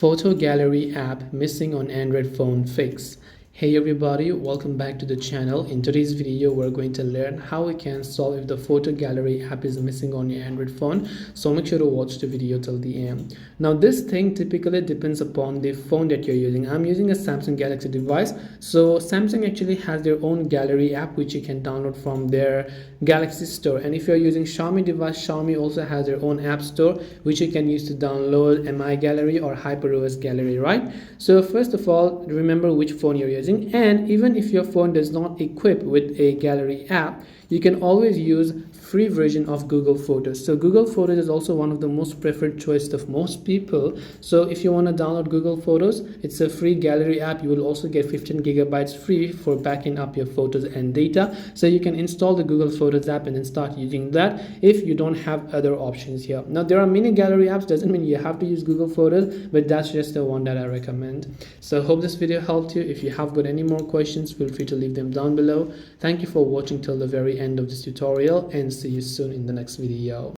Photo gallery app missing on Android phone fix. Hey everybody, welcome back to the channel. In today's video we're going to learn how we can solve if the photo gallery app is missing on your Android phone, so make sure to watch the video till the end. Now this thing typically depends upon the phone that you're using. I'm using a Samsung Galaxy device, so Samsung actually has their own gallery app which you can download from their Galaxy store, and if you're using Xiaomi device, Xiaomi also has their own app store which you can use to download Mi Gallery or HyperOS Gallery, right? So first of all, remember which phone you're using, and even if your phone does not equip with a gallery app, you can always use free version of Google Photos. So Google Photos is also one of the most preferred choice of most people. So if you want to download Google Photos, it's a free gallery app. You will also get 15 gigabytes free for backing up your photos and data. So you can install the Google Photos app and then start using that if you don't have other options here. Now there are many gallery apps, doesn't mean you have to use Google Photos, but that's just the one that I recommend. So hope this video helped you. If you have got any more questions, feel free to leave them down below. Thank you for watching till the very end of this tutorial, and see you soon in the next video.